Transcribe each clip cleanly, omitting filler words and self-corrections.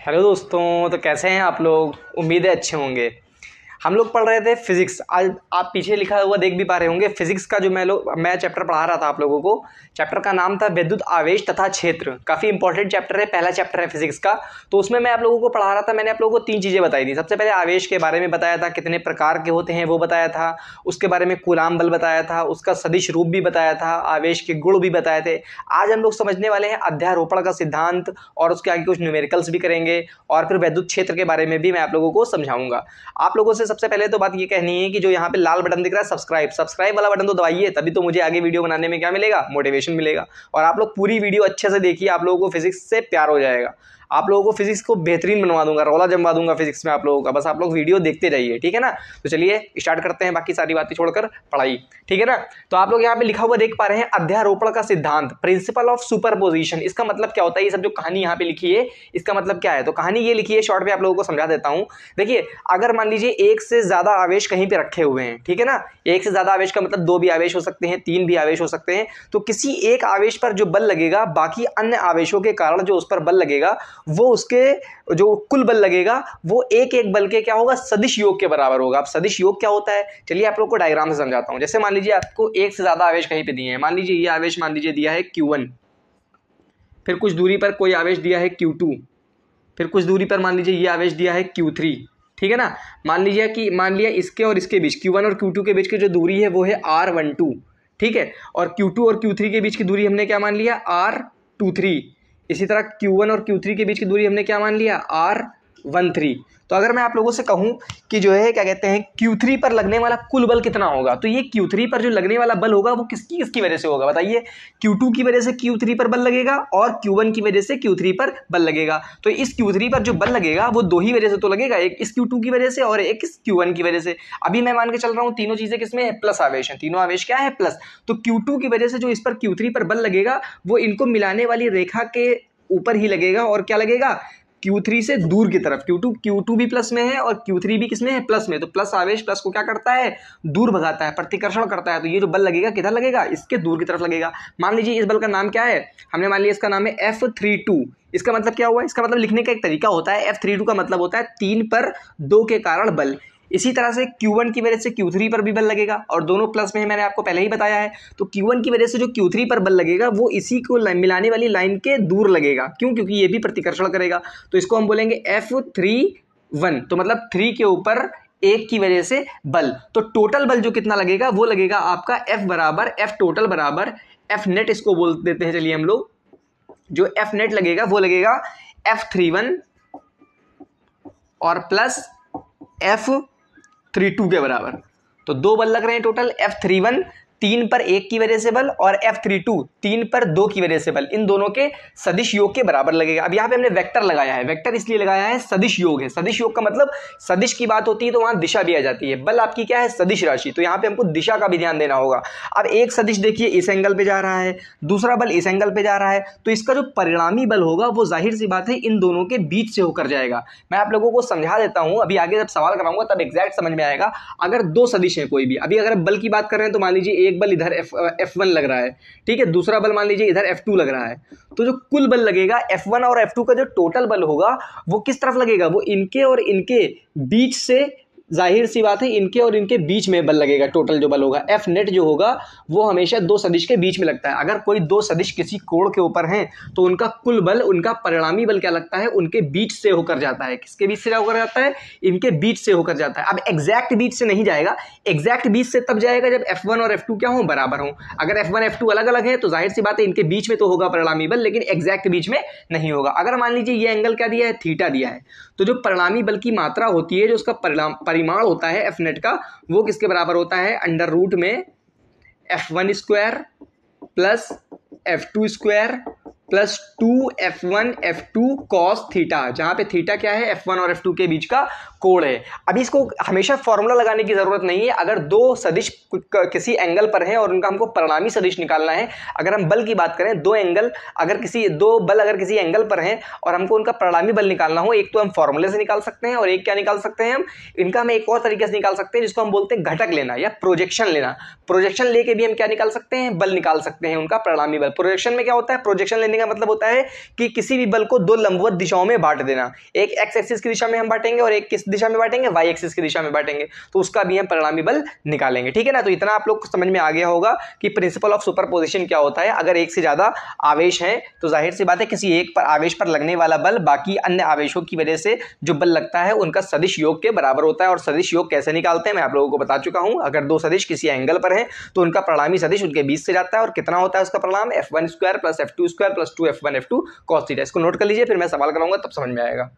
Hello दोस्तों, तो कैसे हैं आप लोग। उम्मीद है अच्छे होंगे। हम लोग पढ़ रहे थे फिजिक्स। आज आप पीछे लिखा हुआ देख भी पा रहे होंगे। फिजिक्स का जो मैं चैप्टर पढ़ा रहा था आप लोगों को। चैप्टर का नाम था विद्युत आवेश तथा क्षेत्र। काफ़ी इंपॉर्टेंट चैप्टर है, पहला चैप्टर है फिजिक्स का। तो उसमें मैं आप लोगों को पढ़ा रहा था। मैंने आप लोगों को 3 चीज़ें बताई थी। सबसे पहले आवेश के बारे में बताया था, कितने प्रकार के होते हैं वो बताया था। उसके बारे में कूलाम बल बताया था, उसका सदिश रूप भी बताया था, आवेश के गुण भी बताए थे। आज हम लोग समझने वाले हैं अध्यारोपण का सिद्धांत, और उसके आगे कुछ न्यूमेरिकल्स भी करेंगे, और फिर विद्युत क्षेत्र के बारे में भी मैं आप लोगों को समझाऊंगा। आप लोगों से सबसे पहले तो बात ये कहनी है कि जो यहाँ पे लाल बटन दिख रहा है सब्सक्राइब वाला बटन तो दबाइए, तभी तो मुझे आगे वीडियो बनाने में क्या मिलेगा, मोटिवेशन मिलेगा। और आप लोग पूरी वीडियो अच्छे से देखिए, आप लोगों को फिजिक्स से प्यार हो जाएगा। आप लोगों को फिजिक्स को बेहतरीन बनवा दूंगा, रौला जमवा दूंगा फिजिक्स में आप लोगों का। बस आप लोग वीडियो देखते जाइए, ठीक है ना। तो चलिए स्टार्ट करते हैं, बाकी सारी बातें छोड़कर पढ़ाई, ठीक है ना। तो आप लोग यहाँ पे लिखा हुआ देख पा रहे हैं अध्यारोपण का सिद्धांत, प्रिंसिपल ऑफ सुपरपोजिशन। इसका मतलब क्या होता है, ये सब जो कहानी यहाँ पे लिखी है इसका मतलब क्या है। तो कहानी ये लिखी है, शॉर्ट में आप लोगों को समझा देता हूँ। देखिए, अगर मान लीजिए एक से ज्यादा आवेश कहीं पे रखे हुए हैं, ठीक है ना। एक से ज्यादा आवेश का मतलब 2 भी आवेश हो सकते हैं, 3 भी आवेश हो सकते हैं। तो किसी एक आवेश पर जो बल लगेगा, बाकी अन्य आवेशों के कारण जो उस पर बल लगेगा, वो उसके जो कुल बल लगेगा वो एक एक बल के क्या होगा, सदिश योग के बराबर होगा। अब सदिश योग क्या होता है, चलिए आप लोग को डायग्राम से समझाता हूं। जैसे मान लीजिए आपको एक से ज्यादा आवेश कहीं पे दिए हैं। मान लीजिए ये आवेश मान लीजिए दिया है Q1, फिर कुछ दूरी पर कोई आवेश दिया है Q2, फिर कुछ दूरी पर मान लीजिए ये आवेश दिया है Q3, ठीक है ना। मान लिया इसके और इसके बीच, Q1 और Q2 के बीच की जो दूरी है वो है R12, ठीक है। और Q2 और Q3 के बीच की दूरी हमने क्या मान लिया, R23। इसी तरह Q1 और Q3 के बीच की दूरी हमने क्या मान लिया, R13। तो अगर मैं आप लोगों से कहूं कि जो है क्या कहते हैं Q3 पर लगने वाला कुल बल कितना होगा, तो ये Q3 पर जो लगने वाला बल होगा वो किसकी किसकी वजह से होगा बताइए। Q2 की वजह से Q3 पर बल लगेगा, और Q1 की वजह से Q3 पर बल लगेगा। तो इस Q3 पर जो बल लगेगा वो 2 ही वजह से तो लगेगा, एक इस Q2 की वजह से और एक इस Q1 की वजह से। अभी मैं मान के चल रहा हूं तीनों चीजें किसमें है, प्लस आवेश है। तीनों आवेश क्या है, प्लस। तो Q2 की वजह से जो इस पर Q3 पर बल लगेगा वो इनको मिलाने वाली रेखा के ऊपर ही लगेगा, और क्या लगेगा, Q3 से दूर की तरफ। Q2 भी प्लस में है और Q3 भी किसमें है, प्लस में। तो प्लस आवेश प्लस को क्या करता है, दूर भगाता है, प्रतिकर्षण करता है। तो ये जो बल लगेगा किधर लगेगा, इसके दूर की तरफ लगेगा। मान लीजिए इस बल का नाम क्या है, हमने मान लिया इसका नाम है F32। इसका मतलब क्या हुआ, इसका मतलब लिखने का एक तरीका होता है। F32 का मतलब होता है 3 पर 2 के कारण बल। इसी तरह से Q1 की वजह से Q3 पर भी बल लगेगा, और दोनों प्लस में है, मैंने आपको पहले ही बताया है। तो Q1 की वजह से जो Q3 पर बल लगेगा वो इसी को मिलाने वाली लाइन के दूर लगेगा। क्यों, क्योंकि ये भी प्रतिकर्षण करेगा। तो इसको हम बोलेंगे F31। तो मतलब 3 के ऊपर 1 की वजह से बल। तो टोटल बल जो कितना लगेगा वो लगेगा आपका F टोटल बराबर F नेट, इसको बोल देते हैं चलिए हम लोग। जो F नेट लगेगा वो लगेगा F31 और प्लस F32 के बराबर। तो 2 बल लग रहे हैं टोटल। F31 3 पर 1 की वजह से बल, और F32 3 पर 2 की वजह से बल। इन दोनों के सदिश योग के बराबर लगेगा। अब यहाँ पे हमने वेक्टर लगाया है। वेक्टर इसलिए लगाया है, सदिश योग है। सदिश योग का मतलब सदिश की बात होती है तो वहां दिशा भी आ जाती है। बल आपकी क्या है, सदिश राशि। तो यहाँ पे हमको दिशा का भी ध्यान देना होगा। अब एक सदिश देखिए इस एंगल पे जा रहा है, दूसरा बल इस एंगल पे जा रहा है, तो इसका जो परिणामी बल होगा वो जाहिर सी बात है इन दोनों के बीच से होकर जाएगा। मैं आप लोगों को समझा देता हूं, अभी आगे जब सवाल कराऊंगा तब एग्जैक्ट समझ में आएगा। अगर 2 सदिश है कोई भी, अभी अगर बल की बात कर रहे हैं तो मान लीजिए एक बल इधर F1 लग रहा है, ठीक है, दूसरा बल मान लीजिए इधर F2 लग रहा है। तो जो कुल बल लगेगा F1 और F2 का जो टोटल बल होगा वो किस तरफ लगेगा, वो इनके और इनके बीच से, जाहिर सी बात है इनके और इनके बीच में बल लगेगा। टोटल जो बल होगा F नेट जो होगा वो हमेशा 2 सदिश के बीच में लगता है। अगर कोई 2 सदिश किसी कोण के ऊपर हैं तो उनका कुल बल, उनका परिणामी बल क्या लगता है, उनके बीच से होकर जाता है। किसके बीच से होकर जाता है, इनके बीच से होकर जाता है। अब एग्जैक्ट बीच से नहीं जाएगा, एग्जैक्ट बीच से तब जाएगा जब F1 और F2 क्या हो, बराबर हो। अगर F1 F2 अलग अलग है तो जाहिर सी बात है इनके बीच में तो होगा परिणामी बल, लेकिन एग्जैक्ट बीच में नहीं होगा। अगर मान लीजिए ये एंगल क्या दिया है, थीटा दिया है, तो जो परिणामी बल की मात्रा होती है, जो उसका परिमाण होता है F नेट का, वो किसके बराबर होता है, अंडर रूट में F1 square plus F2 square plus 2F1 F2 cos theta, जहां पे थीटा क्या है, F1 और F2 के बीच का कोण है। अभी इसको हमेशा फॉर्मूला लगाने की जरूरत नहीं है। अगर 2 सदिश किसी एंगल पर है और उनका हमको परिणामी सदिश निकालना है, अगर हम बल की बात करें, 2 बल अगर किसी एंगल पर हैं और हमको उनका परिणामी बल निकालना हो, एक तो हम फॉर्मूले से निकाल सकते हैं और एक क्या निकाल सकते हैं, हम एक और तरीके से निकाल सकते हैं जिसको हम बोलते हैं घटक लेना या प्रोजेक्शन लेना। प्रोजेक्शन लेके भी हम क्या निकाल सकते हैं, बल निकाल सकते हैं, उनका परिणामी बल। प्रोजेक्शन में क्या होता है, प्रोजेक्शन लेने करने का मतलब होता है कि किसी भी बल को दो लंबवत दिशाओं में बांट देना। एक एक्स एक्सिस की दिशा में हम बांटेंगे और एक किस दिशा में बांटेंगे, वाई एक्सिस की दिशा में बांटेंगे, तो उसका भी हम परिणामी बल निकालेंगे। ठीक है ना, तो इतना आप लोग को समझ में आ गया होगा कि प्रिंसिपल ऑफ सुपरपोजिशन क्या होता है। अगर एक से ज्यादा आवेश है तो जाहिर सी बात है किसी एक पर आवेश पर लगने वाला बल बाकी अन्य आवेशों की वजह से जो बल लगता है उनका सदिश योग के बराबर होता है। और सदिश योग कैसे निकालते हैं मैं आप लोगों को बता चुका हूं। अगर दो सदिश किसी एंगल पर है तो उनका परिणामी सदिश उनके बीच से जाता है, और कितना होता है उसका परिणाम, f1 square plus f2 square plus 2f1 f2 cos theta. इसको नोट कर लीजिए, फिर मैं सवाल कराऊंगा तब समझ में आएगा।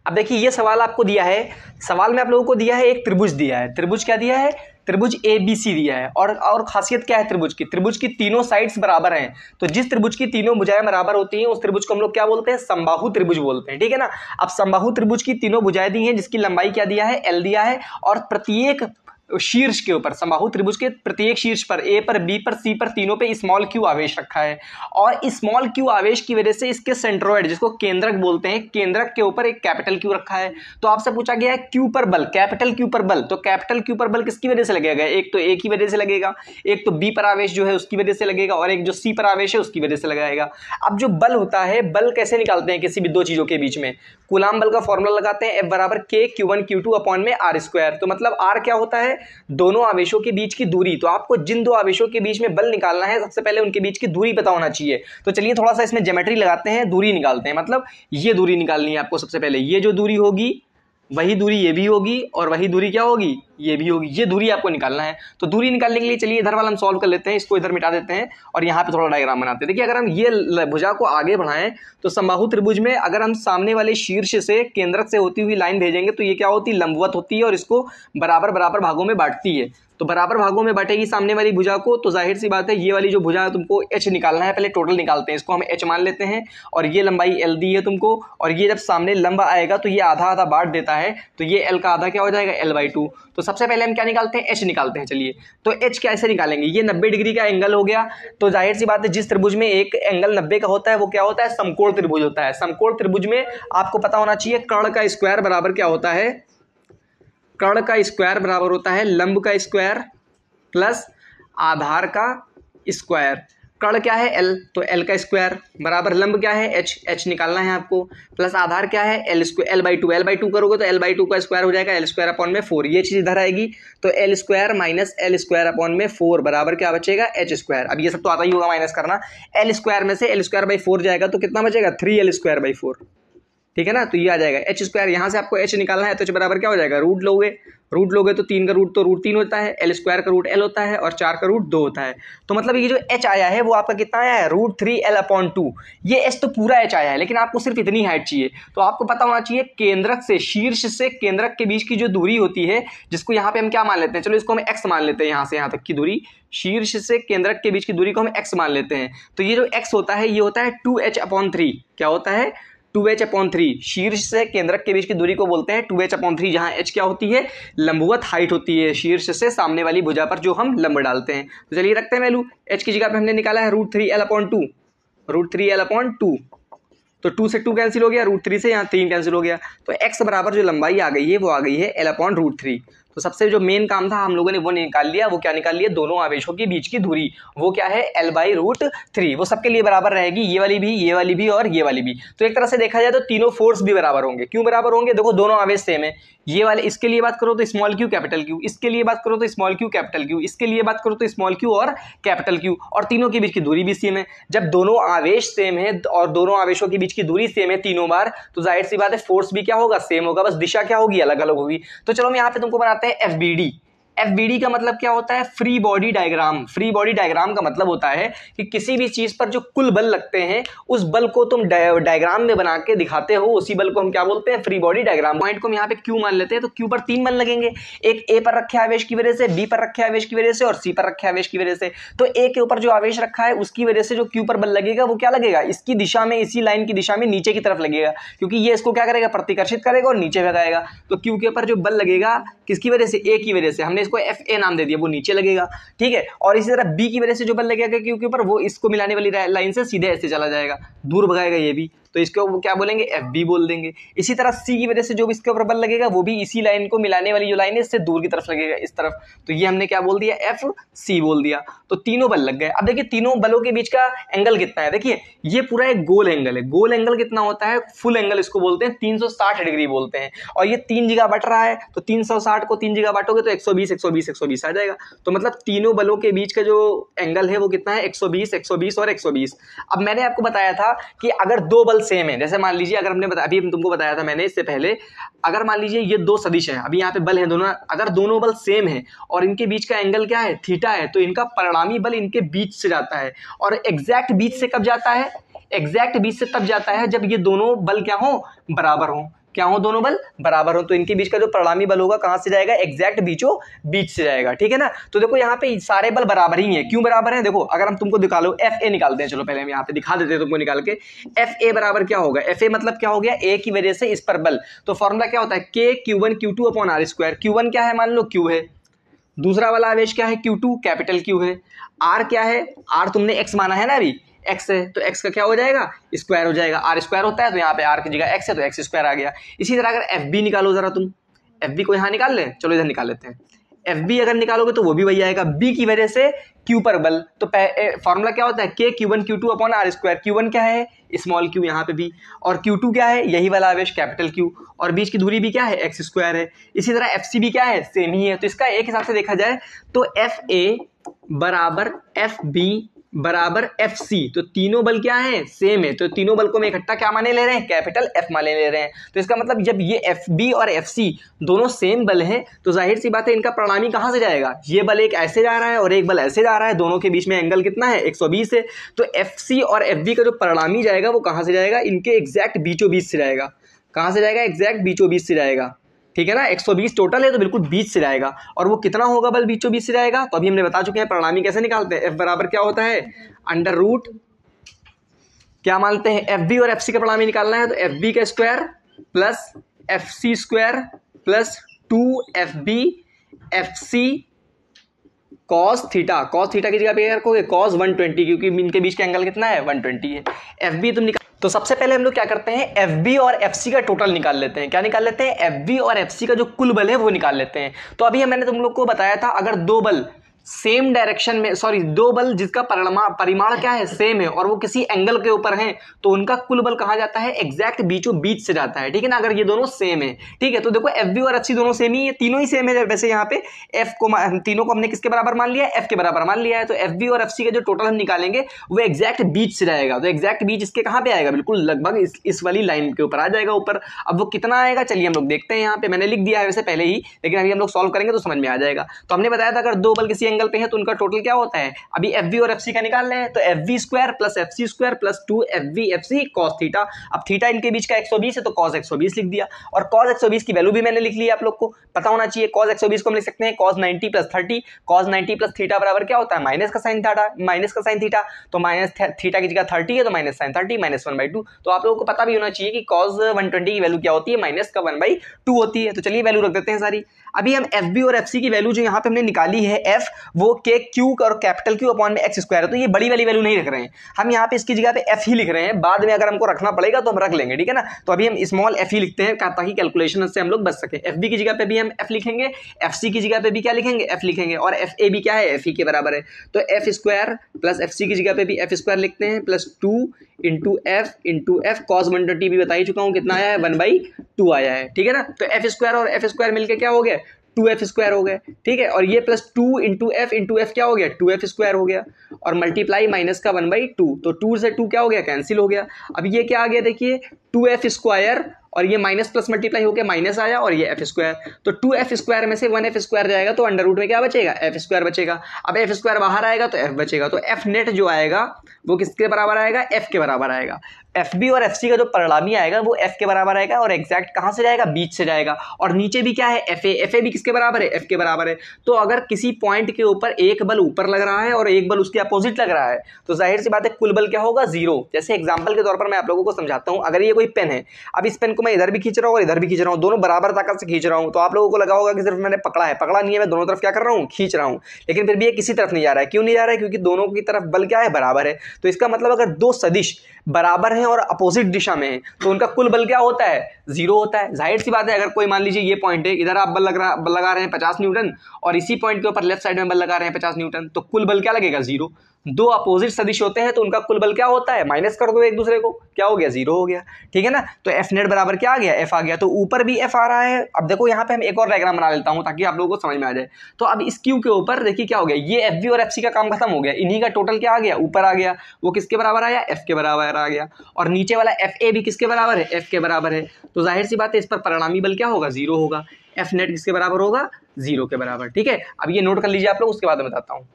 अब देखिए ये सवाल आपको दिया है, सवाल में आप लोगों को दिया है एक त्रिभुज दिया है। त्रिभुज क्या दिया है, त्रिभुज ABC दिया है। और खासियत क्या है त्रिभुज की, त्रिभुज की तीनों साइड्स बराबर हैं। तो जिस त्रिभुज की तीनों भुजाएं बराबर होती हैं उस त्रिभुज को हम लोग क्या बोलते हैं, समबाहु त्रिभुज बोलते हैं। ठीक है ना, अब समबाहु त्रिभुज की तीनों भुजाएं दी हैं जिसकी लंबाई क्या दिया है, L दिया है, और प्रत्येक शीर्ष के ऊपर, समबाहु त्रिभुज के प्रत्येक शीर्ष पर A पर B पर C पर तीनों पे स्मॉल q आवेश रखा है। और स्मॉल q आवेश की वजह से इसके सेंट्रोइड जिसको केंद्रक बोलते हैं, केंद्रक के ऊपर एक कैपिटल Q रखा है। तो आपसे पूछा गया है Q पर बल, कैपिटल Q पर बल, तो कैपिटल Q पर बल किसकी वजह से लगेगा, एक तो A की वजह से लगेगा, एक तो B पर आवेश जो है उसकी वजह से लगेगा, और एक जो C पर आवेश है उसकी वजह से लगाएगा। अब जो बल होता है, बल कैसे निकालते हैं किसी भी दो चीजों के बीच में, कूलाम बल का फॉर्मूला लगाते हैं, F बराबर K Q1 Q2 अपॉन में R स्क्वायर। तो मतलब R क्या होता है, दोनों आवेशों के बीच की दूरी। तो आपको जिन दो आवेशों के बीच में बल निकालना है सबसे पहले उनके बीच की दूरी पता होना चाहिए। तो चलिए थोड़ा सा इसमें ज्योमेट्री लगाते हैं, दूरी निकालते हैं। मतलब ये दूरी निकालनी है आपको सबसे पहले, ये जो दूरी होगी वही दूरी ये भी होगी, और वही दूरी क्या होगी, ये भी होगी। ये दूरी आपको निकालना है। तो दूरी निकालने के लिए चलिए इधर वाला हम सॉल्व कर लेते हैं, इसको इधर मिटा देते हैं और यहाँ पे थोड़ा डायग्राम बनाते हैं। देखिए अगर हम ये भुजा को आगे बढ़ाएं तो समबाहु त्रिभुज में अगर हम सामने वाले शीर्ष से केंद्रक से होती हुई लाइन भेजेंगे तो ये क्या होती है, लंबवत होती है, और इसको बराबर बराबर भागों में बांटती है। तो बराबर भागों में बांटेगी सामने वाली भुजा को, तो जाहिर सी बात है ये वाली जो भुजा है तुमको h निकालना है। पहले टोटल निकालते हैं, इसको हम h मान लेते हैं, और ये लंबाई L दी है तुमको, और ये जब सामने लंब आएगा तो ये आधा आधा बांट देता है, तो ये L का आधा क्या हो जाएगा, L/2। तो सबसे पहले हम क्या निकालते हैं, h निकालते हैं। चलिए तो h कैसे निकालेंगे, ये 90 डिग्री का एंगल हो गया। तो जाहिर सी बात है जिस त्रिभुज में एक एंगल 90 का होता है वो क्या होता है, समकोण त्रिभुज होता है। समकोण त्रिभुज में आपको पता होना चाहिए कर्ण का स्क्वायर बराबर क्या होता है, कर्ण का स्क्वायर बराबर होता है लंब का स्क्वायर प्लस आधार का स्क्वायर। कर्ण क्या है L, तो L का स्क्वायर बराबर लंब क्या है h निकालना है आपको, प्लस आधार क्या है L स्क्वायर, L/2 करोगे तो L/2 का स्क्वायर हो जाएगा L स्क्वायर अपॉन में 4, ये चीज इधर आएगी। तो L square minus L square upon में 4 बराबर क्या बचेगा, h स्क्वायर। अब ये सब तो आता ही होगा माइनस करना, L स्क्वायर में से L स्क्वायर बाई 4 जाएगा तो कितना बचेगा, 3L स्क्वायर बाई 4। ठीक है ना, तो ये आ जाएगा h स्क्वायर। यहाँ से आपको h निकालना है तो h बराबर क्या हो जाएगा, रूट लोगे तो 3 का रूट तो रूट 3 होता है, L स्क्वायर का रूट L होता है, और 4 का रूट 2 होता है। तो मतलब ये जो h आया है वो आपका कितना आया है, √3L/2। ये h तो पूरा h आया है, लेकिन आपको सिर्फ इतनी हाइट चाहिए। तो आपको पता होना चाहिए केंद्रक से, शीर्ष से केंद्रक के बीच की जो दूरी होती है, जिसको यहाँ पे हम क्या मान लेते हैं, चलो इसको हम x मान लेते हैं, यहाँ से यहाँ तक की दूरी, शीर्ष से केंद्रक के बीच की दूरी को हम x मान लेते हैं। तो ये जो x होता है ये होता है 2h/3। क्या होता है, 2h/3। शीर्ष से केंद्रक के बीच की दूरी को बोलते हैं 2h/3, जहां h क्या होती है, लंबवत हाइट होती है शीर्ष से सामने वाली भुजा पर जो हम लंब डालते हैं। तो चलिए रखते हैं वैल्यू, h की जगह पे हमने निकाला है √3L/2, √3L/2। तो 2 से 2 कैंसिल हो गया, √3 से यहाँ 3 कैंसिल हो गया। तो x बराबर जो लंबाई आ गई है वो आ गई है L/√3। तो सबसे जो मेन काम था हम लोगों ने वो निकाल लिया। वो क्या निकाल लिया, दोनों आवेशों के बीच की दूरी, वो क्या है, L/√3। वो सबके लिए बराबर रहेगी, ये वाली भी और ये वाली भी। तो एक तरह से देखा जाए तो तीनों फोर्स भी बराबर होंगे। क्यों बराबर होंगे, देखो दोनों आवेश सेम है। ये वाले, इसके लिए बात करो तो स्मॉल q कैपिटल Q, इसके लिए बात करो तो स्मॉल q कैपिटल Q, इसके लिए बात करो तो स्मॉल q और कैपिटल Q, और तीनों के बीच की दूरी भी सेम है। जब दोनों आवेश सेम है और दोनों आवेशों के बीच की दूरी सेम है तीनों बार, तो जाहिर सी बात है फोर्स भी क्या होगा, सेम होगा, बस दिशा क्या होगी, अलग अलग होगी। तो चलो हम यहाँ पे तुमको बनाते हैं FBD। FBD का मतलब क्या होता है, free body diagram. Free body diagram का मतलब होता है कि किसी भी चीज पर जो कुल बल लगते हैं उस बल को तुम डायग्राम में बना के दिखाते हो, उसी बल को हम क्या बोलते हैं, फ्री बॉडी डायग्राम। पॉइंट को हम यहाँ पे Q मान लेते हैं, तो Q पर 3 बल लगेंगे, एक A पर रखे आवेश की वजह से, B पर रखे आवेश की वजह से, और C पर रखे आवेश की वजह से। तो A के ऊपर जो आवेश रखा है उसकी वजह से जो Q पर बल लगेगा वो क्या लगेगा, इसकी दिशा में, इसी लाइन की दिशा में नीचे की तरफ लगेगा, क्योंकि ये इसको क्या करेगा, प्रतिकर्षित करेगा और नीचे भगाएगा। तो Q के ऊपर जो बल लगेगा किसकी वजह से, A की वजह से, हमने इसको FA नाम दे दिया, वो नीचे लगेगा। ठीक है, और इसी तरह B की वजह से जो बल लगेगा Q के ऊपर, वो इसको मिलाने वाली लाइन से सीधे ऐसे चला जाएगा, दूर भगाएगा ये भी। तो इसको वो क्या बोलेंगे, एफ बी बोल देंगे। इसी तरह सी की वजह से जो भी इसके ऊपर बल लगेगा वो भी इसी लाइन को मिलाने वाली जो लाइन है इससे दूर की तरफ लगेगा, इस तरफ, तो ये हमने क्या बोल दिया, एफ सी बोल दिया। तो तीनों बल लग गए। अब देखिए तीनों बलों के बीच का एंगल कितना है, देखिए ये पूरा एक गोल एंगल है। गोल एंगल कितना होता है, फुल एंगल इसको बोलते हैं, 360 डिग्री बोलते हैं। और ये 3 जगह बट रहा है, तो 360 को 3 जगह बांटोगे तो 120 120 120 आ जाएगा। तो मतलब तीनों बलों के बीच का जो एंगल है वो कितना है, 120 120 और 120। अब मैंने आपको बताया था कि अगर दो बल सेम है, जैसे मान लीजिए, अगर हमने अभी तुमको बताया था मैंने इससे पहले, अगर मान लीजिए ये दो सदिश हैं, अभी यहाँ पे बल है दोनों, अगर दोनों बल सेम है और इनके बीच का एंगल क्या है, थीटा है, तो इनका परिणामी बल इनके बीच से जाता है। और एग्जैक्ट बीच से कब जाता है, एग्जैक्ट बीच से तब जाता है जब ये दोनों बल क्या हो, बराबर हो। क्या हो, दोनों बल बराबर हो, तो इनके बीच का जो परिणामी बल होगा कहां से जाएगा, एग्जैक्ट बीचों बीच से जाएगा। ठीक है ना। तो देखो यहाँ पे सारे बल बराबर ही है। क्यों बराबर है, देखो अगर हम तुमको दिखा लो, एफ ए निकालते हैं, चलो पहले हम यहाँ पे दिखा देते हैं तुमको निकाल के। एफ ए बराबर क्या होगा, एफ ए मतलब क्या हो गया, ए की वजह से इस पर बल, तो फॉर्मूला क्या होता है, के Q1 Q2 upon are square. Q1 क्या है, मान लो Q है, दूसरा वाला आवेश क्या है, Q2 कैपिटल Q है, आर क्या है, आर तुमने एक्स माना है ना अभी, एक्स है, तो एक्स का क्या हो जाएगा, स्क्वायर हो जाएगा। आर स्क्वायर होता है तो यहाँ पे आर की जगह एक्स है तो एक्स स्क्वायर आ गया। इसी तरह अगर एफ बी निकालो जरा तुम, एफ बी को यहाँ निकाल लें, चलो इधर निकाल लेते हैं। एफ बी अगर निकालोगे तो वो भी वही आएगा, बी की वजह से क्यू पर बल, तो फॉर्मूला क्या होता है, के Q1 Q2 upon are square. Q1 क्या है, स्मॉल क्यू यहाँ पे भी, और Q2 क्या है, यही वाला आवेश कैपिटल क्यू, और बीच की दूरी भी क्या है, एक्स स्क्वायर है। इसी तरह एफ सी भी क्या है, सेम ही है। तो इसका एक हिसाब से देखा जाए तो एफ ए बराबर एफ बी बराबर एफ सी, तो तीनों बल क्या है, सेम है। तो तीनों बल को मैं इकट्ठा क्या माने ले रहे हैं, कैपिटल एफ माने ले रहे हैं। तो इसका मतलब जब ये एफ बी और एफ सी दोनों सेम बल हैं तो जाहिर सी बात है इनका परिणामी कहां से जाएगा, ये बल एक ऐसे जा रहा है और एक बल ऐसे जा रहा है, दोनों के बीच में एंगल कितना है, 120 है। तो एफ सी और एफ बी का जो परिणामी जाएगा वो कहां से जाएगा, इनके एग्जैक्ट बीचों बीच से जाएगा। कहां से जाएगा, एग्जैक्ट बीचों बीच से जाएगा। ठीक है ना, 120 टोटल है तो बिल्कुल बीच से जाएगा। और वो कितना होगा बल, बीचों बीच से जाएगा, तो अभी हमने बता चुके हैं परिणामी कैसे निकालते हैं। एफ बराबर क्या होता है, अंडर रूट क्या मानते हैं, एफ बी और एफ सी का परिणामी निकालना है, तो एफ बी का square plus F C square plus 2 FB FC cos theta. Cos theta की जगह पे रखोगे कॉस 120, क्योंकि इनके बीच का एंगल कितना है, 120 है। एफ बी तुम निकाल, तो सबसे पहले हम लोग क्या करते हैं, एफ बी और एफ सी का टोटल निकाल लेते हैं। क्या निकाल लेते हैं, एफ बी और एफ सी का जो कुल बल है वो निकाल लेते हैं। तो अभी मैंने तुम लोग को बताया था, अगर दो बल सेम डायरेक्शन में, सॉरी दो बल जिसका परिमाण क्या है, सेम है, और वो किसी एंगल के ऊपर है, तो उनका कुल बल कहां जाता है, एग्जैक्ट बीचों बीच से जाता है। ठीक है ना, अगर ये दोनों सेम है। ठीक है, तो देखो एफ बी और एफ सी दोनों सेम ही है, तीनों ही सेम है। वैसे यहाँ पे एफ को, तीनों को हमने किसके बराबर मान लिया, एफ के बराबर मान लिया है। तो एफ बी और एफ सी का जो टोटल हम निकालेंगे वो एग्जैक्ट बीच से जाएगा। तो एग्जैक्ट बीच इसके कहां पे आएगा, बिल्कुल लगभग इस वाली लाइन के ऊपर आ जाएगा ऊपर। अब वो कितना आएगा, चलिए हम लोग देखते हैं। यहाँ पे मैंने लिख दिया है वैसे पहले ही, लेकिन अभी हम लोग सॉल्व करेंगे तो समझ में आ जाएगा। तो हमने बताया था अगर दो बल किसी एंगल पे है तो उनका टोटल क्या होता है, अभी एफ बी और एफ सी का निकाल रहे हैं, तो F B square plus F C square plus 2 FB FC cos theta. अब थीटा इनके बीच का 120 है तो कॉस 120 लिख दिया, और कॉस 120 की वैल्यू भी मैंने लिख ली है, आप लोग को पता होना चाहिए। कॉस 120 को हम लिख सकते हैं cos 90 plus 30। Cos 90 plus theta बराबर क्या होता है, माइनस का साइन थीटा, माइनस का साइन थीटा, तो माइनस थीटा की जगह 30 है तो माइनस साइन 30 माइनस 1/2। तो आप लोगों को पता भी होना चाहिए कि कॉस 120 की वैल्यू क्या होती है, माइनस का 1/2 होती है। तो चलिए वैल्यू रख देते हैं सारी। अभी हम एफ बी और एफ सी की वैल्यू जो यहाँ पे हमने निकाली है, एफ वो के क्यू और कैपिटल क्यू अपॉन में एक्स स्क्वायर है, तो ये बड़ी वाली वैल्यू नहीं रख रहे हैं हम यहाँ पे, इसकी जगह पे एफ ही लिख रहे हैं। बाद में अगर हमको रखना पड़ेगा तो हम रख लेंगे, ठीक है ना। तो अभी हम स्मॉल एफ ही लिखते हैं ताकि कैलकुलेशन से हम लोग बच सके। एफ बी की जगह पे भी हम एफ लिखेंगे, एफ सी की जगह पे भी क्या लिखेंगे, एफ लिखेंगे, और एफ ए भी क्या है, एफ ही के बराबर है। तो F square plus F C की जगह पे भी एफ स्क्वायर लिखते हैं प्लस 2 इंटू एफ कॉस 120 भी बता ही चुका हूँ कितना आया है, 1/2 आया है। ठीक है ना, तो एफ स्क्वायर और एफ स्क्वायर मिलकर क्या हो गया, 2f स्क्वायर हो गया। ठीक है, और ये प्लस 2 इंटू एफ क्या हो गया, 2f स्क्वायर हो गया, और मल्टीप्लाई माइनस का 1/2, तो 2 से 2 क्या हो गया, कैंसिल हो गया। अब ये क्या आ गया, देखिए 2f स्क्वायर, और ये माइनस प्लस मल्टीप्लाई होकर माइनस आया, और ये एफ स्क्वायर, तो 2f स्क्वायर में से 1f स्क्वायर जाएगा तो अंडर रूट में क्या बचेगा, एफ स्क्वायर बचेगा। अब एफ स्क्वायर बाहर आएगा तो एफ बचेगा, तो एफ नेट जो आएगा वो किसके बराबर आएगा, एफ के बराबर आएगा। एफ बी और एफ सी का जो परिणामी आएगा वो एफ के बराबर आएगा, और एग्जैक्ट कहां से जाएगा, बीच से जाएगा। और नीचे भी क्या है, एफ ए भी किसके बराबर है, एफ के बराबर है। तो अगर किसी पॉइंट के ऊपर एक बल ऊपर लग रहा है और एक बल उसके अपोजिट लग रहा है, तो जाहिर सी बात है कुल बल क्या होगा, 0। जैसे एग्जाम्पल के तौर पर मैं आप लोगों को समझाता हूं, अगर ये कोई पेन है, अब इस पेन को मैं इधर भी खींच रहा हूं और इधर भी खींच रहा हूं, दोनों बराबर ताकत से खींच रहा हूं, तो आप लोगों को लगा होगा कि सिर्फ मैंने पकड़ा है, पकड़ा नहीं है, मैं दोनों तरफ क्या कर रहा हूं, खींच रहा हूं, लेकिन फिर भी ये किसी तरफ नहीं जा रहा है। क्यों नहीं जा रहा है, क्योंकि दोनों की तरफ बल क्या है, बराबर है। तो इसका मतलब अगर दो सदिश बराबर है हैं और अपोजिट दिशा में है तो उनका कुल बल क्या होता है, 0 होता है। जाहिर सी बात है, अगर कोई मान लीजिए ये पॉइंट है, इधर आप बल लगा रहे हैं 50 न्यूटन और इसी पॉइंट के ऊपर लेफ्ट साइड में बल लगा रहे हैं 50 न्यूटन, तो कुल बल क्या लगेगा, 0। दो अपोजिट सदिश होते हैं तो उनका कुल बल क्या होता है, माइनस कर दो एक दूसरे को, क्या हो गया, 0 हो गया, ठीक है ना। तो एफ नेट बराबर क्या आ गया, एफ आ गया। तो ऊपर भी एफ आ रहा है। अब देखो यहाँ पे हम एक और डायग्राम बना लेता हूँ ताकि आप लोगों को समझ में आ जाए। तो अब इस क्यू के ऊपर देखिए क्या हो गया, ये एफ बी और एफ सी का काम खत्म हो गया, इन्हीं का टोटल क्या आ गया, ऊपर आ गया। वो किसके बराबर आया, एफ के बराबर आ गया। और नीचे वाला एफ ए भी किसके बराबर है, एफ के बराबर है। तो जाहिर सी बात है इस पर परिणामी बल क्या होगा, 0 होगा। एफ नेट किसके बराबर होगा, 0 के बराबर, ठीक है। अब ये नोट कर लीजिए आप लोग, उसके बाद मैं बताता हूँ।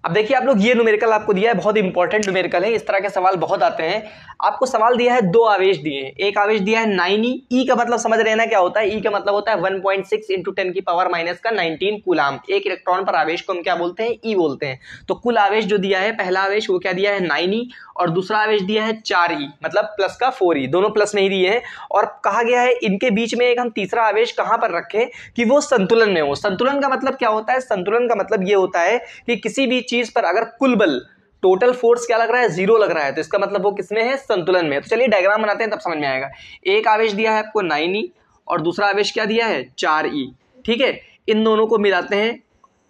अब देखिए आप लोग, ये न्यूमेरिकल आपको दिया है, बहुत इंपॉर्टेंट न्यूमेरिकल है। इस तरह के सवाल बहुत आते हैं। आपको सवाल दिया है, दो आवेश दिए हैं। एक आवेश दिया है 9e, ई का मतलब समझ रहे हैं ना क्या होता है, ई का मतलब होता है 1.6 × 10 की पावर माइनस का 19 कूलाम। एक इलेक्ट्रॉन पर आवेश को हम क्या बोलते हैं, ई बोलते हैं। तो कुल आवेश जो दिया है, पहला आवेश वो क्या दिया है, 9e, और दूसरा आवेश दिया है 4e, मतलब प्लस का 4e, दोनों प्लस में ही दिए हैं। और कहा गया है इनके बीच में एक हम तीसरा आवेश कहां पर रखें कि वो संतुलन में हो। संतुलन का मतलब क्या होता है, संतुलन का मतलब ये होता है कि किसी भी चीज पर अगर कुल बल, टोटल फोर्स क्या लग रहा है, 0 लग रहा है, तो इसका मतलब वो किसमें है, संतुलन में। तो चलिए डायग्राम बनाते हैं, तब समझ में आएगा। एक आवेश दिया है आपको 9e और दूसरा आवेश क्या दिया है, 4e, ठीक है। इन दोनों को मिलाते हैं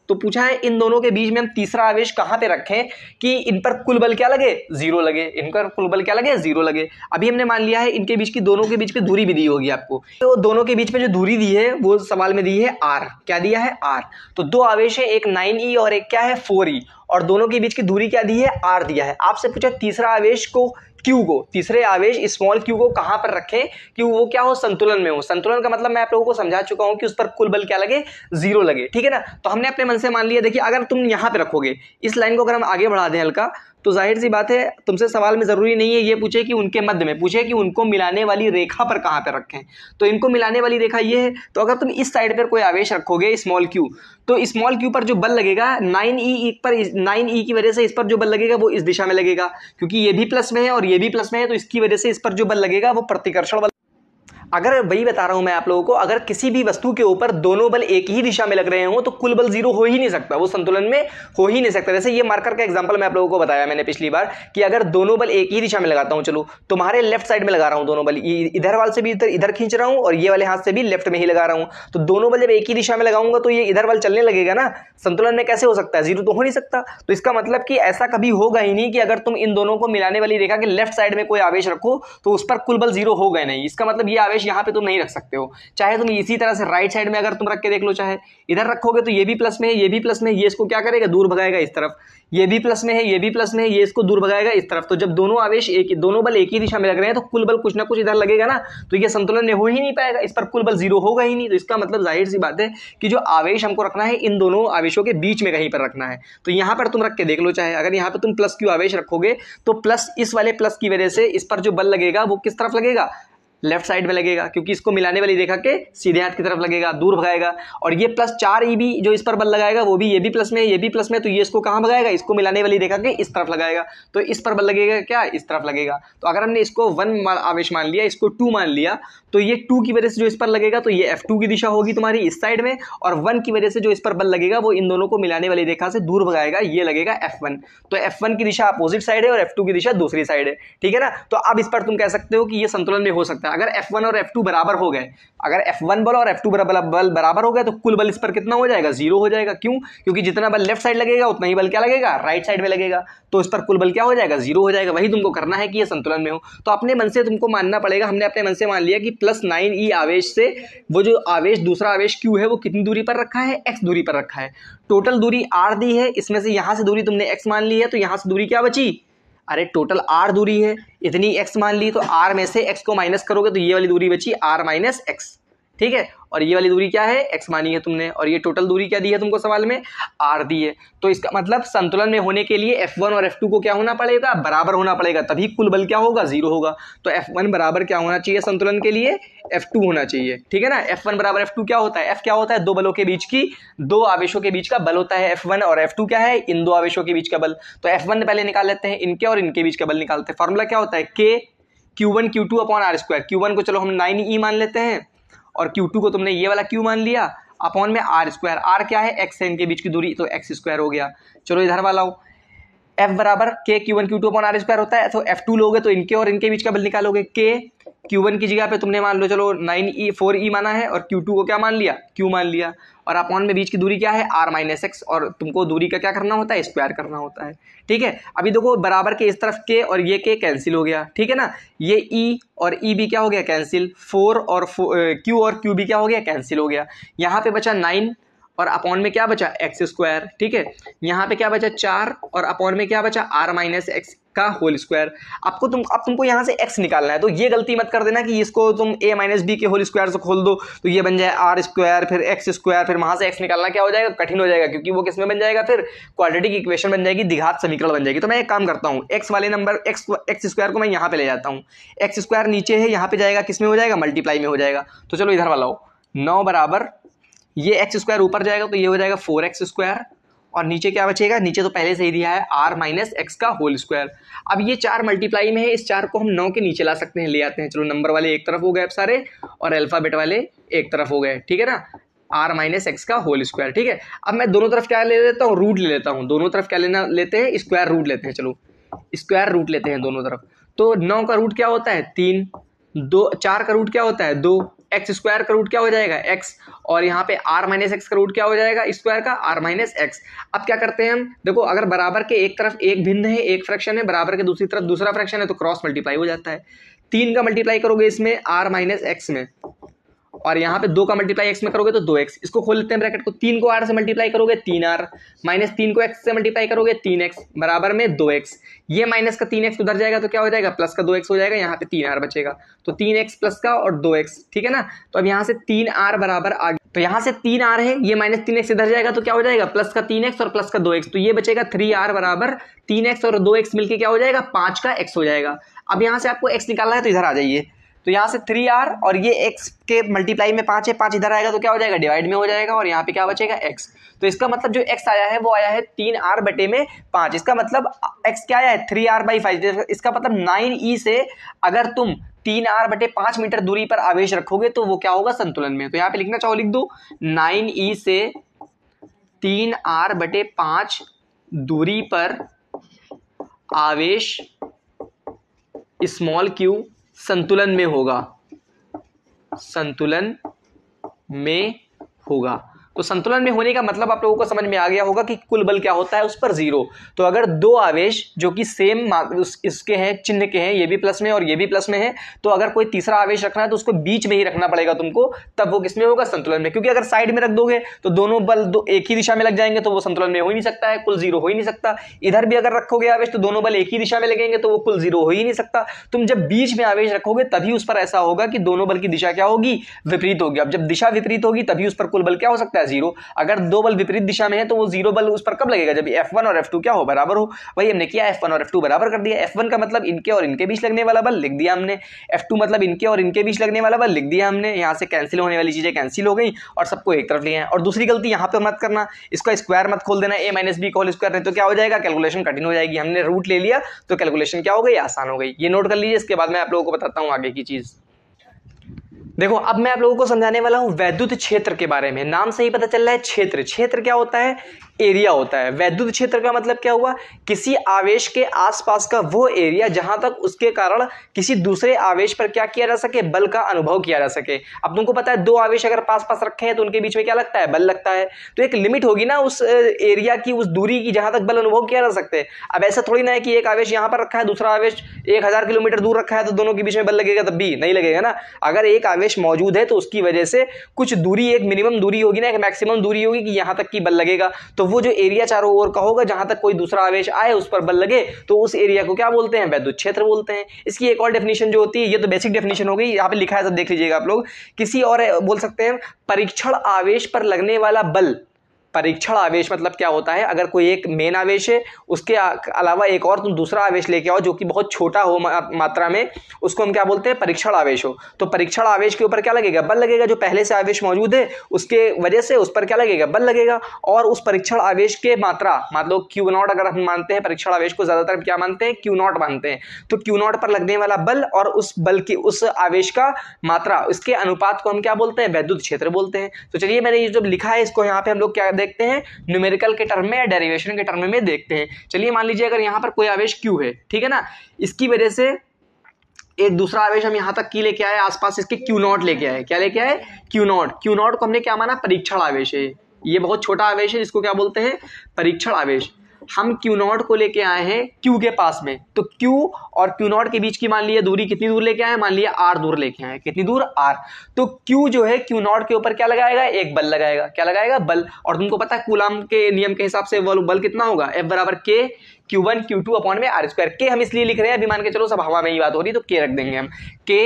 तो पूछा है इन दोनों के बीच में हम तीसरा आवेश कहां पे रखें कि इन पर कुल बल क्या लगे, 0 लगे। इन पर कुल बल क्या लगे, 0 लगे। अभी हमने मान लिया है इनके बीच की, दोनों के बीच की दूरी भी दी होगी आपको। तो दोनों के बीच में जो दूरी दी है वो सवाल में दी है r। क्या दिया है, r। तो दो आवेश है, एक 9e और एक क्या है, 4e, और दोनों के बीच की दूरी क्या दी है, r दिया है। आपसे पूछा तीसरा आवेश को, क्यू को, तीसरे आवेश स्मॉल क्यू को कहां पर रखें कि वो क्या हो, संतुलन में हो। संतुलन का मतलब मैं आप लोगों को समझा चुका हूं कि उस पर कुल बल क्या लगे, 0 लगे, ठीक है ना। तो हमने अपने मन से मान लिया। देखिए अगर तुम यहां पे रखोगे, इस लाइन को अगर हम आगे बढ़ा दें हल्का, तो जाहिर सी बात है तुमसे सवाल में जरूरी नहीं है ये पूछे कि उनके मध्य में, पूछे कि उनको मिलाने वाली रेखा पर कहां पे रखें। तो इनको मिलाने वाली रेखा ये है। तो अगर तुम इस साइड पर कोई आवेश रखोगे स्मॉल क्यू, तो स्मॉल क्यू पर जो बल लगेगा 9e पर, 9e की वजह से इस पर जो बल लगेगा वो इस दिशा में लगेगा, क्योंकि ये भी प्लस में है और ये भी प्लस में है, तो इसकी वजह से इस पर जो बल लगेगा वो प्रतिकर्षण बल। अगर वही बता रहा हूं मैं आप लोगों को, अगर किसी भी वस्तु के ऊपर दोनों बल एक ही दिशा में लग रहे हो तो कुल बल 0 हो ही नहीं सकता, वो संतुलन में हो ही नहीं सकता। जैसे ये मार्कर का एग्जांपल मैं आप लोगों को बताया मैंने पिछली बार कि अगर दोनों बल एक ही दिशा में लगाता हूं, चलो तुम्हारे लेफ्ट साइड में लगा रहा हूं दोनों बल, इधर वाले से भी इधर खींच रहा हूं और ये वाले हाथ से भी लेफ्ट में ही लगा रहा हूं, तो दोनों बल जब एक ही दिशा में लगाऊंगा तो ये इधर वाल चलने लगेगा ना, संतुलन में कैसे हो सकता है, 0 तो हो नहीं सकता। तो इसका मतलब कि ऐसा कभी होगा ही नहीं कि अगर तुम इन दोनों को मिलाने वाली रेखा के लेफ्ट साइड में कोई आवेश रखो तो उस पर कुल बल 0 होगा नहीं। इसका मतलब ये आवेश यहां पे तुम नहीं रख सकते हो। चाहे तुम इसी तरह से राइट साइड में अगर तुम रख के देख लो, चाहे इधर रखोगे तो ये भी प्लस में है, ये भी प्लस में है, ये इसको क्या करेगा, दूर भगाएगा इस तरफ। ये भी प्लस में है, ये भी प्लस में है, ये इसको दूर भगाएगा इस तरफ। तो जब दोनों आवेश दोनों बल एक ही दिशा में लग रहे हैं तो कुल बल कुछ ना कुछ इधर लगेगा ना, तो ये संतुलन में हो ही नहीं पाएगा, इस पर कुल बल 0 होगा ही नहीं। तो इसका मतलब जाहिर सी बात है कि जो आवेश हमको रखना है इन दोनों आवेशों के बीच में कहीं पर रखना है। तो यहां पर तुम रख के देख लो, चाहे अगर यहां पर तुम प्लस क्यू आवेश रखोगे तो प्लस, इस वाले प्लस की वजह से इस पर जो बल लगेगा वो किस तरफ लगेगा, लेफ्ट साइड में लगेगा, क्योंकि इसको मिलाने वाली रेखा के सीधे हाथ की तरफ लगेगा, दूर भगाएगा। और ये प्लस 4e भी जो इस पर बल लगाएगा वो भी, ये भी प्लस में, ये भी प्लस में, तो ये इसको कहां भगाएगा, इसको मिलाने वाली रेखा के इस तरफ लगाएगा। तो इस पर बल लगेगा क्या, इस तरफ लगेगा। तो अगर हमने इसको 1 आवेश मान लिया, इसको 2 मान लिया, तो ये 2 की वजह से जो इस पर लगेगा तो ये F2 की दिशा होगी तुम्हारी इस साइड में, और 1 की वजह से जो इस पर बल लगेगा वो इन दोनों को मिलाने वाली रेखा से दूर भगाएगा, ये लगेगा F1। तो F1 की दिशा अपोजिट साइड है और F2 की दिशा दूसरी साइड है, ठीक है ना। तो अब इस पर तुम कह सकते हो कि ये संतुलन में हो सकता है। अगर F1 और F2 बराबर हो गए, अगर F1 बल और F2 बल बराबर हो गए तो कुल बल इस पर कितना हो जाएगा, 0 हो जाएगा। क्यों, क्योंकि जितना बल लेफ्ट साइड लगेगा उतना ही बल क्या लगेगा, राइट साइड में लगेगा, तो इस पर कुल बल क्या हो जाएगा, 0 हो जाएगा। वही तुमको करना है कि ये संतुलन में हो। तो अपने मन से तुमको मानना पड़ेगा, हमने अपने मन से मान लिया कि प्लस 9e आवेश से वो जो आवेश, दूसरा आवेश Q है वो कितनी दूरी पर रखा है, x दूरी पर रखा है। टोटल दूरी r दी है, इसमें से यहां से दूरी तुमने x मान ली है, तो यहां से दूरी क्या बची, अरे टोटल r दूरी है, इतनी x मान ली, तो r में से x को माइनस करोगे तो ये वाली दूरी बची r माइनस x, ठीक है। और ये वाली दूरी क्या है, x मानी है तुमने, और ये टोटल दूरी क्या दी है तुमको सवाल में, r दी है। तो इसका मतलब संतुलन में होने के लिए F1 और F2 को क्या होना पड़ेगा, बराबर होना पड़ेगा, तभी कुल बल क्या होगा, 0 होगा। तो F1 बराबर क्या होना चाहिए संतुलन के लिए, F2 होना चाहिए, ठीक है ना। F1 बराबर F2 क्या होता है, F क्या होता है, दो बलों के बीच की, दो आवेशों के बीच का बल होता है F1, और F2 क्या है, इन दो आवेशों के बीच का बल। तो F1 पहले निकाल लेते हैं, इनके और इनके बीच का बल निकालते हैं। फॉर्मूला क्या होता है, K Q1 Q2 upon r²। Q1 को चलो हम 9e मान लेते हैं और Q2 को तुमने ये वाला Q मान लिया, अपॉन में r²। r क्या है, x है, इनके बीच की दूरी, तो x² हो गया। चलो इधर वाला हो, F बराबर K Q1 Q2 upon R square होता है। तो F2 लोगे तो इनके और इनके बीच का बल निकालोगे। K Q1 की जगह पे तुमने मान लो चलो 4E माना है और Q2 को क्या मान लिया, Q मान लिया, और अपॉन में बीच की दूरी क्या है R माइनस एक्स, और तुमको दूरी का क्या करना होता है, स्क्वायर करना होता है। ठीक है, अभी देखो बराबर के इस तरफ K और ये K कैंसिल हो गया, ठीक है ना, ये E और E भी क्या हो गया कैंसिल, 4 और Q और Q भी क्या हो गया कैंसिल हो गया। यहाँ पे बचा 9 और अपॉन में क्या बचा एक्स स्क्वायर। ठीक है, यहाँ पे क्या बचा 4 और अपॉन में क्या बचा R माइनस एक्स का होल स्क्वायर। अब तुमको यहाँ से x निकालना है, तो ये गलती मत कर देना कि इसको तुम a माइनस बी के होल स्क्वायर से खोल दो तो ये बन जाए R स्क्वायर फिर एक्स स्क्वायर, फिर वहां से x निकालना क्या हो जाएगा, कठिन हो जाएगा, क्योंकि वो किस में बन जाएगा, फिर क्वाड्रेटिक इक्वेशन बन जाएगी, द्विघात समीकरण बन जाएगी। तो मैं एक काम करता हूँ, x वाले नंबर एक्स स्क्वायर को मैं यहाँ पे ले जाता हूँ, एक्स स्क्वायर नीचे है, यहाँ पे जाएगा किस में हो जाएगा, मल्टीप्लाई में हो जाएगा। तो चलो इधर वाला हो, 9 बराबर ये एक्स स्क्वायर ऊपर जाएगा तो ये हो जाएगा 4x स्क्वायर, और नीचे क्या बचेगा, नीचे तो पहले से ही दिया है R माइनस एक्स का होल स्क्वायर। अब ये 4 मल्टीप्लाई में है, इस 4 को हम 9 के नीचे ला सकते हैं, ले आते हैं। चलो नंबर वाले एक तरफ हो गए अब सारे, और अल्फाबेट वाले एक तरफ हो गए, ठीक है ना, R माइनस एक्स का होल स्क्वायर। ठीक है, अब मैं दोनों तरफ क्या ले लेता हूँ, रूट ले लेता हूँ। दोनों तरफ क्या लेते हैं, स्क्वायर रूट लेते हैं। चलो स्क्वायर रूट लेते हैं दोनों तरफ। तो 9 का रूट क्या होता है 3, 4 का रूट क्या होता है 2, एक्स स्क्वायर का रूट क्या हो जाएगा x, और यहाँ पे R माइनस एक्स का रूट क्या हो जाएगा स्क्वायर का R माइनस एक्स। अब क्या करते हैं हम, देखो अगर बराबर के एक तरफ एक भिन्न है, एक फ्रैक्शन है, बराबर के दूसरी तरफ दूसरा फ्रैक्शन है, तो क्रॉस मल्टीप्लाई हो जाता है। 3 का मल्टीप्लाई करोगे इसमें R माइनस एक्स में, और यहाँ पे 2 का मल्टीप्लाई x में करोगे तो 2x। इसको खोल लेते हैं ब्रैकेट को, 3 को r से मल्टीप्लाई करोगे 3r, माइनस 3 को x से मल्टीप्लाई करोगे 3x बराबर में 2x। ये माइनस का 3x उधर जाएगा तो क्या हो जाएगा, प्लस का 2x हो जाएगा, यहाँ पे 3r बचेगा, तो 3x प्लस का और 2x, ठीक है ना। तो अब यहाँ से 3r बराबर आ गया, तो यहाँ से 3r है, ये माइनस 3x इधर जाएगा तो क्या हो जाएगा, प्लस का 3x और प्लस का 2x, तो ये बचेगा 3r बराबर 3x और 2x मिलके क्या हो जाएगा 5 का x हो जाएगा। अब यहाँ से आपको x निकालना है तो इधर आ जाइए, तो यहाँ से 3r और ये x के मल्टीप्लाई में 5 है, 5 इधर आएगा तो क्या हो जाएगा डिवाइड में हो जाएगा, और यहाँ पे क्या बचेगा x। तो इसका मतलब जो x आया है वो आया है 3r बटे में 5, इसका मतलब x क्या आया है 3r/5। इसका मतलब 9e से अगर तुम 3r बटे 5 मीटर दूरी पर आवेश रखोगे तो वो क्या होगा संतुलन में। तो यहाँ पे लिखना चाहो लिख दो, 9e से 3r बटे 5 दूरी पर आवेश स्मॉल q संतुलन में होगा, संतुलन में होगा। तो संतुलन में होने का मतलब आप लोगों को समझ में आ गया होगा कि कुल बल क्या होता है उस पर 0। तो अगर दो आवेश जो कि सेम इसके हैं, चिन्ह के हैं, ये भी प्लस में और ये भी प्लस में है, तो अगर कोई तीसरा आवेश रखना है तो उसको बीच में ही रखना पड़ेगा तुमको, तब वो किसमें होगा संतुलन में। क्योंकि अगर साइड में रख दोगे तो दोनों बल एक ही दिशा में लग जाएंगे तो वो संतुलन में हो ही नहीं सकता है, कुल 0 हो ही नहीं सकता। इधर भी अगर रखोगे आवेश तो दोनों बल एक ही दिशा में लगेंगे तो वो कुल 0 हो ही नहीं सकता। तुम जब बीच में आवेश रखोगे तभी उस पर ऐसा होगा कि दोनों बल की दिशा क्या होगी, विपरीत होगी। अब जब दिशा विपरीत होगी तभी उस पर कुल बल क्या हो सकता है 0। अगर दो बल विपरीत दिशा में है तो वो 0 बल उस पर कब लगेगा, जब F1 और F2 क्या हो बराबर हो। वही हमने किया, F1 और F2 बराबर कर दिया। F1 का मतलब इनके और इनके बीच लगने वाला बल लिख दिया हमने, F2 मतलब इनके और इनके बीच लगने वाला बल लिख दिया हमने। यहाँ से कैंसिल होने वाली चीजें कैंसिल हो गई और सबको एक तरफ लिया है। और दूसरी गलती यहाँ पे मत करना, इसका स्क्वायर मत खोल देना, a माइनस बी का होल स्क्वायर, नहीं तो क्या हो जाएगा कैलकुलेशन कठिन हो जाएगी। हमने रूट ले लिया तो कैलकुलेशन क्या हो गई, आसान हो गई। ये नोट कर लीजिए, इसके बाद मैं आप लोगों को बताता हूँ आगे की चीज। देखो अब मैं आप लोगों को समझाने वाला हूं वैद्युत क्षेत्र के बारे में। नाम से ही पता चल रहा है क्षेत्र, क्षेत्र क्या होता है, एरिया होता है। वैद्युत क्षेत्र का मतलब क्या हुआ, किसी आवेश के आसपास का वो एरिया जहां तक उसके कारण किसी दूसरे आवेश पर क्या किया जा सके, बल का अनुभव किया जा सके। अब तुमको पता है दो आवेश अगर पास पास रखे हैं तो उनके बीच में क्या लगता है, बल लगता है। तो एक लिमिट होगी ना उस एरिया की, उस दूरी की जहां तक बल अनुभव किया जा सकते हैं। अब ऐसा थोड़ी ना है कि एक आवेश यहां पर रखा है, दूसरा आवेश 1000 किलोमीटर दूर रखा है तो दोनों के बीच में बल लगेगा, तब भी नहीं लगेगा ना। अगर एक आवेश मौजूद है तो उसकी वजह से कुछ दूरी, एक मिनिमम दूरी होगी ना, एक मैक्सिमम दूरी होगी कि यहां तक की बल लगेगा। तो वो जो एरिया चारों ओर का होगा जहां तक कोई दूसरा आवेश आए उस पर बल लगे, तो उस एरिया को क्या बोलते हैं, वैद्युत क्षेत्र बोलते हैं। इसकी एक और डेफिनेशन जो होती है, ये तो बेसिक डेफिनेशन हो गई, यहां पे लिखा है सब देख लीजिएगा आप लोग। किसी और बोल सकते हैं परीक्षण आवेश पर लगने वाला बल। परीक्षण आवेश मतलब क्या होता है, अगर कोई एक मेन आवेश है उसके अलावा एक और तुम दूसरा आवेश लेके आओ जो कि बहुत छोटा हो मात्रा में, उसको हम क्या बोलते हैं, परीक्षण आवेश हो। तो परीक्षण आवेश के ऊपर क्या लगेगा, बल लगेगा। जो पहले से आवेश मौजूद है उसके वजह से उस पर क्या लगेगा, बल लगेगा। और उस परीक्षण आवेश के मात्रा, मान लो Q0 अगर हम मानते हैं, परीक्षण आवेश को ज्यादातर क्या मानते हैं, Q0 मानते हैं। तो Q0 पर लगने वाला बल और उस बल की, उस आवेश का मात्रा, इसके अनुपात को हम क्या बोलते हैं, वैद्युत क्षेत्र बोलते हैं। तो चलिए मैंने ये जो लिखा है इसको यहाँ पे हम लोग क्या देखते हैं, न्यूमेरिकल के टर्म में या डेरिवेशन के टर्म में देखते हैं। चलिए मान लीजिए अगर यहाँ पर कोई आवेश Q है, ठीक है ना, इसकी वजह से एक दूसरा आवेश हम यहाँ तक की लेके आए, आसपास इसके Q0 लेके आए। क्या लेके आए? Q0। Q0 को हमने क्या माना? परीक्षण आवेश है। ये बहुत छोटा आवेश है, जिसको क्या बोलते हैं? परीक्षण आवेश। हम Q0 को लेके आए हैं Q के पास में, तो Q और Q0 के बीच की मान लिया दूरी कितनी दूर लेके आए? मान लिया R दूर लेके आए। कितनी दूर? R। तो Q जो है Q0 के ऊपर क्या लगाएगा? एक बल लगाएगा। क्या लगाएगा? बल। और तुमको पता है कूलाम के नियम के हिसाब से वो बल कितना होगा? F बराबर K Q1 Q2 अपॉन में R स्क्वायर। K हम इसलिए लिख रहे हैं, अभी मान के चलो सब हवा में ही बात हो रही है, तो K रख देंगे हम। K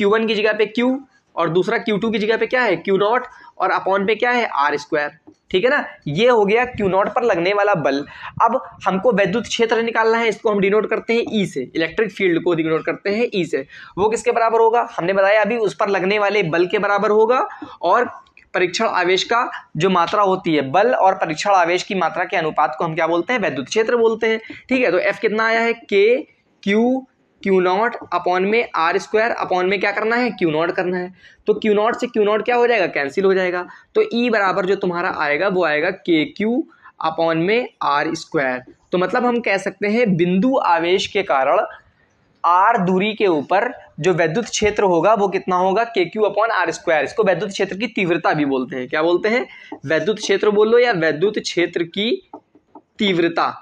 Q1 की जगह पे Q और दूसरा Q2 की जगह पे क्या है? Q0 और अपॉन पे क्या है? R square. ठीक है ना, ये हो गया Q0 पर लगने वाला बल। अब हमको वैद्युत क्षेत्र निकालना है, इसको हम डिनोट करते हैं E से, इलेक्ट्रिक फील्ड को डिनोट करते हैं E से। वो किसके बराबर होगा? हमने बताया अभी, उस पर लगने वाले बल के बराबर होगा और परीक्षण आवेश का जो मात्रा होती है, बल और परीक्षण आवेश की मात्रा के अनुपात को हम क्या बोलते हैं? वैद्युत क्षेत्र बोलते हैं। ठीक है, तो F कितना आया है? K Q0 अपॉन में R स्क्वायर अपॉन में क्या करना है? Q0 करना है। तो Q0 से Q0 क्या हो जाएगा? कैंसिल हो जाएगा। तो E बराबर जो तुम्हारा आएगा वो आएगा KQ अपॉन में R स्क्वायर। तो मतलब हम कह सकते हैं बिंदु आवेश के कारण R दूरी के ऊपर जो वैद्युत क्षेत्र होगा वो कितना होगा? KQ upon R square. इसको वैद्युत क्षेत्र की तीव्रता भी बोलते हैं। क्या बोलते हैं? वैद्युत क्षेत्र बोल लो या वैद्युत क्षेत्र की तीव्रता।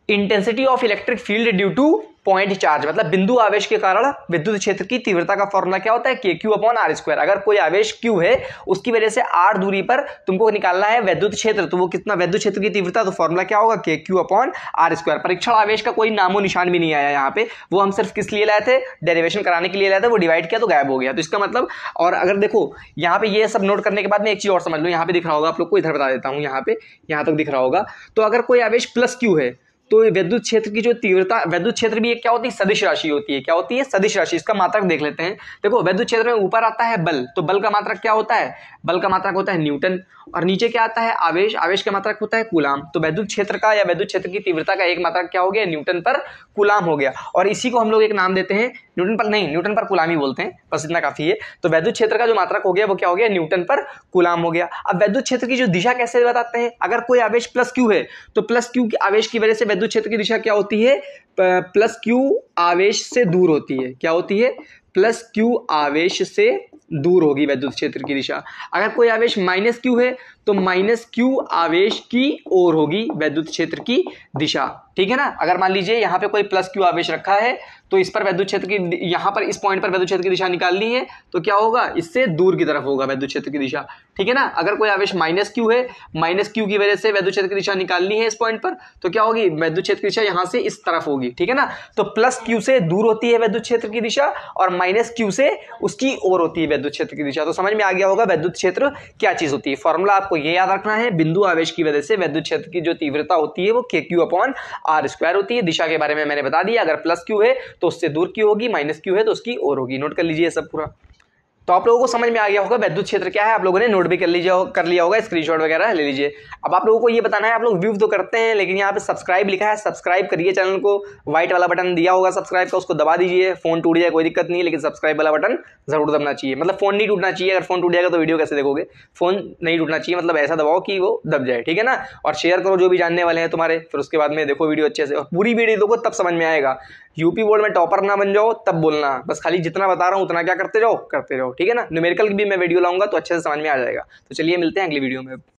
Intensity of electric field due two point charge, मतलब बिंदु आवेश के कारण विद्युत क्षेत्र की तीव्रता का फॉर्मूला क्या होता है? KQ upon R square. अगर कोई आवेश Q है, उसकी वजह से R दूरी पर तुमको निकालना है वैद्युत क्षेत्र, तो वो कितना वैद्युत क्षेत्र की तीव्रता, तो फॉर्मूला क्या होगा? KQ upon R square. परीक्षण आवेश का कोई नामो निशान भी नहीं आया यहाँ पे, वो हम सिर्फ किस लिए लाए थे? डेरिवेशन कराने के लिए लाए थे, वो डिवाइड किया तो गायब हो गया। तो इसका मतलब, और अगर देखो यहाँ पे ये सब नोट करने के बाद में एक चीज और समझ लो, यहाँ पे दिख रहा होगा आप लोग को, इधर बता देता हूँ, यहाँ पे यहाँ तक दिख रहा होगा। तो अगर कोई आवेश प्लस Q है, तो विद्युत क्षेत्र की जो तीव्रता, वैद्युत क्षेत्र भी एक क्या होती है? सदिश राशि होती है। क्या होती है? सदिश राशि। इसका मात्रक देख लेते हैं। देखो वैद्युत क्षेत्र में ऊपर आता है बल, तो बल का मात्रक क्या होता है? बल का मात्रक होता है न्यूटन। और नीचे क्या आता है? आवेश। आवेश का मात्रक होता है कूलाम। तो वैद्युत क्षेत्र का या वैद्युत क्षेत्र की तीव्रता का एक मात्रक क्या हो गया? न्यूटन पर कूलाम हो गया। और इसी को हम लोग एक नाम देते हैं, न्यूटन पर नहीं, न्यूटन पर कूलाम ही बोलते हैं, बस इतना काफी है। तो वैद्युत क्षेत्र का जो मात्रक हो गया वो क्या हो गया? न्यूटन पर कूलाम हो गया। अब वैद्युत क्षेत्र की जो दिशा कैसे बताते हैं? अगर कोई आवेश प्लस Q है, तो प्लस Q आवेश की वजह से वैद्युत क्षेत्र की दिशा क्या होती है? प्लस Q आवेश से दूर होती है। क्या होती है? प्लस Q आवेश से दूर होगी वैद्युत क्षेत्र की दिशा। अगर कोई आवेश माइनस Q है, तो माइनस Q आवेश की ओर होगी वैद्युत क्षेत्र की दिशा। ठीक है ना। अगर मान लीजिए यहाँ पे कोई प्लस Q आवेश रखा है, तो इस पर वैद्युत क्षेत्र की, यहाँ पर इस पॉइंट पर वैद्युत क्षेत्र की दिशा निकालनी है, तो क्या होगा? इससे दूर की तरफ होगा वैद्युत क्षेत्र की दिशा। ठीक है ना। अगर कोई आवेश माइनस Q है, माइनस Q की वजह से वैद्युत क्षेत्र की दिशा निकालनी है इस पॉइंट पर, तो क्या होगी? वैद्युत क्षेत्र की दिशा यहाँ से इस तरफ होगी। ठीक है ना। तो प्लस Q से दूर होती है वैद्युत क्षेत्र की दिशा और माइनस Q से उसकी ओर होती है वैद्युत क्षेत्र की दिशा। तो समझ में आ गया होगा वैद्युत क्षेत्र क्या चीज होती है। फॉर्मूला आपको ये याद रखना है, बिंदु आवेश की वजह से वैद्युत क्षेत्र की जो तीव्रता होती है वो KQ अपॉन R स्क्वायर होती है। दिशा के बारे में मैंने बता दिया, अगर प्लस Q है तो उससे दूर की होगी, माइनस Q है तो उसकी ओर होगी। नोट कर लीजिए सब पूरा। तो आप लोगों को समझ में आ गया होगा वैद्युत क्षेत्र क्या है, आप लोगों ने नोट भी कर लिया होगा, स्क्रीनशॉट वगैरह ले लीजिए। अब आप लोगों को ये बताना है, आप लोग व्यू तो करते हैं लेकिन यहाँ पे सब्सक्राइब लिखा है, सब्सक्राइब करिए चैनल को। व्हाइट वाला बटन दिया होगा सब्सक्राइब का, उसको दबा दीजिए। फोन टूट जाए कोई दिक्कत नहीं, लेकिन सब्सक्राइब वाला बटन जरूर दबना चाहिए। मतलब फोन नहीं टूटना चाहिए, अगर फोन टूट जाएगा तो वीडियो कैसे देखोगे। फोन नहीं टूटना चाहिए, मतलब ऐसा दबाओ कि वो दब जाए। ठीक है ना। और शेयर करो जो भी जानने वाले हैं तुम्हारे, फिर उसके बाद में देखो वीडियो अच्छे से, और पूरी वीडियो देखो तब समझ में आएगा। यूपी बोर्ड में टॉपर ना बन जाओ तब बोलना, बस खाली जितना बता रहा हूँ उतना क्या करते रहो। ठीक है ना। न्यूमेरिकल की भी मैं वीडियो लाऊंगा तो अच्छे से समझ में आ जाएगा। तो चलिए मिलते हैं अगली वीडियो में।